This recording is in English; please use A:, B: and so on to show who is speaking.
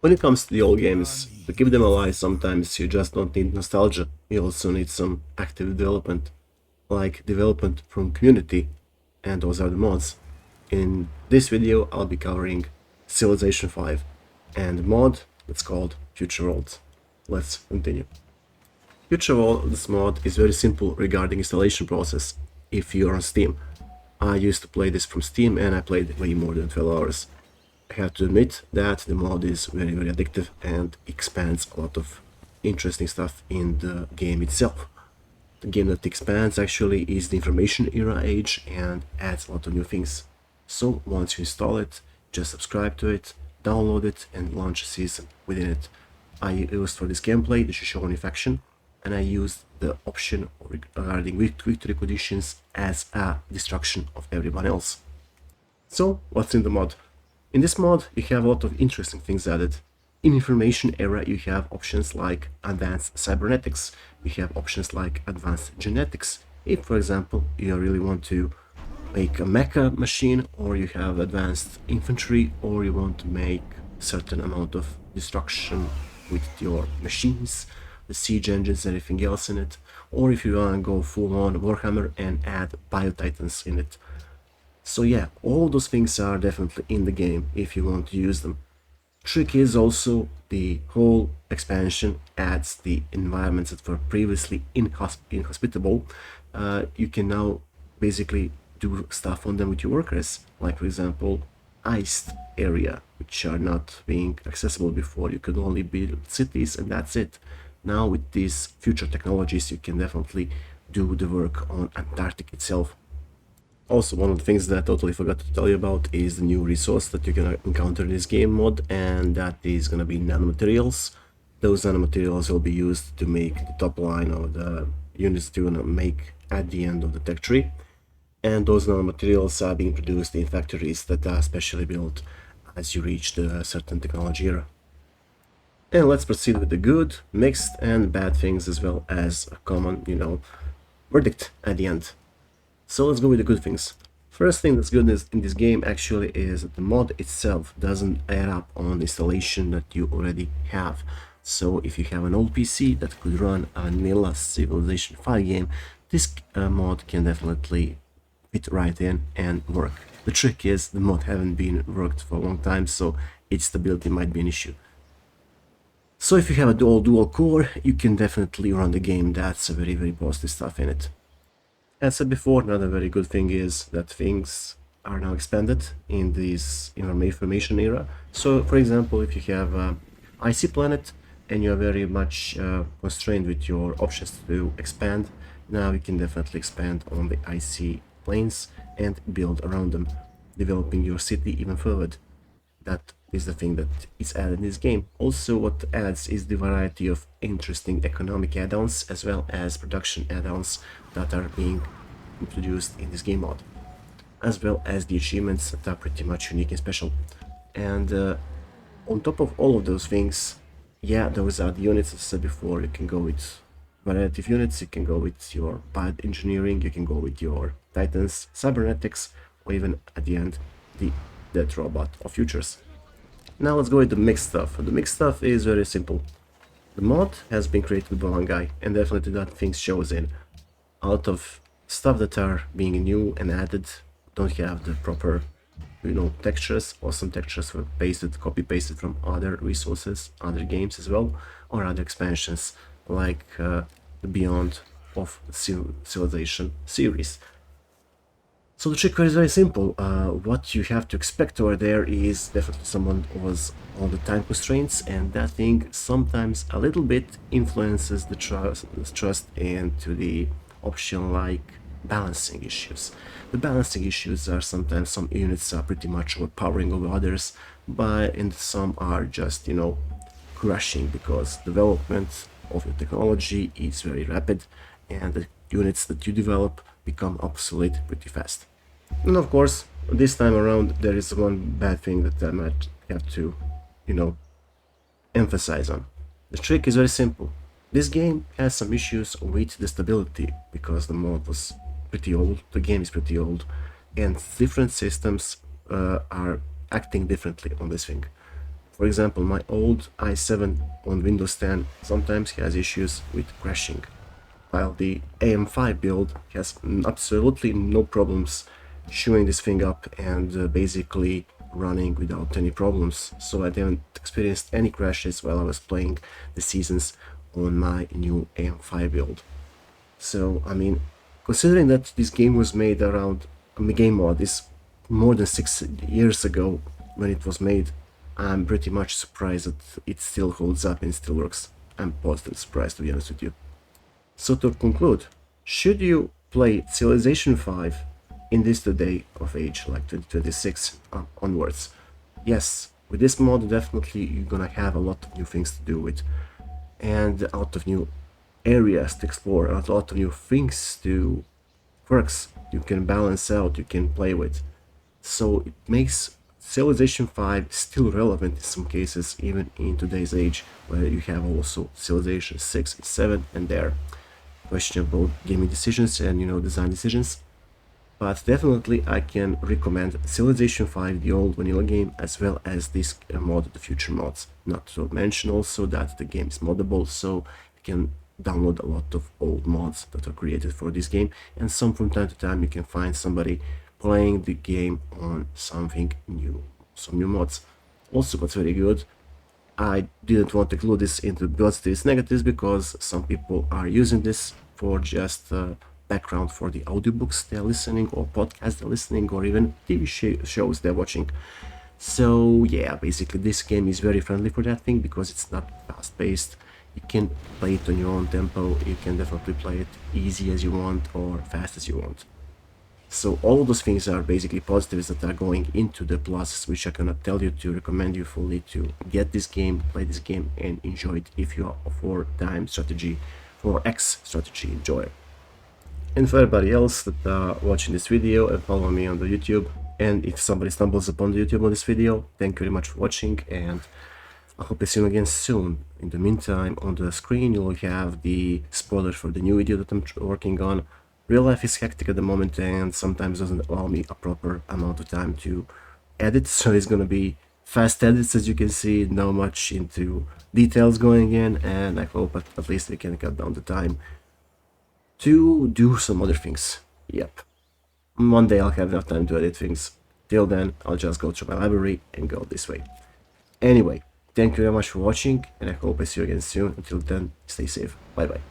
A: When it comes to the old games, to keep them alive sometimes you just don't need nostalgia, you also need some active development, like development from community, and those are the mods. In this video I'll be covering Civilization 5 and the mod that's called Future World. Let's continue. Future World, this mod is very simple regarding installation process if you're on Steam. I used to play this from Steam and I played way more than 12 hours. I have to admit that the mod is very addictive and expands a lot of interesting stuff in the game itself. The game that expands actually is the information era age and adds a lot of new things. So once you install it, just subscribe to it, download it and launch a season within it. I used for this gameplay the Shoshone faction, and I used the option regarding victory conditions as a destruction of everyone else. So what's in the mod? In this mod you have a lot of interesting things added. In information era you have options like advanced cybernetics, you have options like advanced genetics. If for example you really want to make a mecha machine, or you have advanced infantry, or you want to make a certain amount of destruction with your machines, the siege engines, everything else in it, or if you want to go full on Warhammer and add biotitans in it. So yeah, all those things are definitely in the game if you want to use them. Trick is also the whole expansion adds the environments that were previously inhospitable. You can now basically do stuff on them with your workers, like for example iced area, which are not being accessible before. You could only build cities and that's it. Now with these future technologies you can definitely do the work on Antarctic itself. Also, one of the things that I totally forgot to tell you about is the new resource that you're gonna encounter in this game mod, and that is gonna be nanomaterials. Those nanomaterials will be used to make the top line of the units you're gonna make at the end of the tech tree. And those nanomaterials are being produced in factories that are specially built as you reach the certain technology era. And let's proceed with the good, mixed and bad things, as well as a common, verdict at the end. So let's go with the good things. First thing that's good in this game actually is that the mod itself doesn't add up on the installation that you already have. So if you have an old PC that could run a vanilla Civilization 5 game, this mod can definitely fit right in and work. The trick is the mod haven't been worked for a long time, so its stability might be an issue. So if you have a dual core, you can definitely run the game. That's a very positive stuff in it. As said before, another very good thing is that things are now expanded in this information era. So for example, if you have an icy planet and you are very much constrained with your options to expand, now you can definitely expand on the icy plains and build around them, developing your city even further. That is the thing that is added in this game. Also what adds is the variety of interesting economic add-ons as well as production add-ons that are being introduced in this game mod, as well as the achievements that are pretty much unique and special. And on top of all of those things, yeah, those are the units. As I said before, you can go with variety of units, you can go with your bioengineering, you can go with your titans, cybernetics, or even at the end the dead robot of futures. Now let's go with the mixed stuff. The mixed stuff is very simple. The mod has been created by one guy, and definitely that things shows in. A lot of stuff that are being new and added don't have the proper, textures, or some textures were copy-pasted from other resources, other games as well, or other expansions, like the Beyond of Civilization series. So the trick is very simple. What you have to expect over there is definitely someone who was on the time constraints, and that thing sometimes a little bit influences the trust into the option like balancing issues. The balancing issues are sometimes some units are pretty much overpowering over others, and some are just, crushing because development of the technology is very rapid and the units that you develop become obsolete pretty fast. And of course, this time around there is one bad thing that I might have to, emphasize on. The trick is very simple. This game has some issues with the stability because the mod was pretty old, the game is pretty old, and different systems are acting differently on this thing. For example, my old i7 on Windows 10 sometimes has issues with crashing, while the AM5 build has absolutely no problems showing this thing up and basically running without any problems. So I didn't experienced any crashes while I was playing the seasons on my new AM5 build. So I mean, considering that this game was made around, game mod is more than 6 years ago when it was made, I'm pretty much surprised that it still holds up and still works. I'm positively surprised, to be honest with you. So to conclude, should you play Civilization 5 in this today of age, like 2026 onwards? Yes, with this mod definitely you're gonna have a lot of new things to do with, and a lot of new areas to explore, a lot of new things to quirks you can balance out, you can play with. So it makes Civilization 5 still relevant in some cases, even in today's age, where you have also Civilization 6 and 7 and their questionable gaming decisions and design decisions. But definitely I can recommend Civilization 5, the old vanilla game, as well as this mod, the future mods. Not to mention also that the game is moddable, so you can download a lot of old mods that are created for this game, and some from time to time you can find somebody playing the game on something new, some new mods. Also, what's very good, I didn't want to include this into positives negatives because some people are using this for just background for the audiobooks they're listening, or podcasts they're listening, or even TV shows they're watching. So yeah, basically this game is very friendly for that thing because it's not fast paced. You can play it on your own tempo, you can definitely play it easy as you want or fast as you want. So all of those things are basically positives that are going into the pluses, which I cannot tell you to recommend you fully to get this game, play this game, and enjoy it if you are a 4-time strategy, 4X strategy enjoyer. And for everybody else that are watching this video and follow me on the YouTube, and if somebody stumbles upon the YouTube on this video, thank you very much for watching, and I hope to see you again soon. In the meantime, on the screen you'll have the spoilers for the new video that I'm working on. Real life is hectic at the moment and sometimes doesn't allow me a proper amount of time to edit, so it's gonna be fast edits, as you can see, not much into details going in, and I hope at least we can cut down the time to do some other things. Yep. One day I'll have enough time to edit things. Till then, I'll just go through my library and go this way. Anyway, thank you very much for watching, and I hope I see you again soon. Until then, stay safe. Bye bye.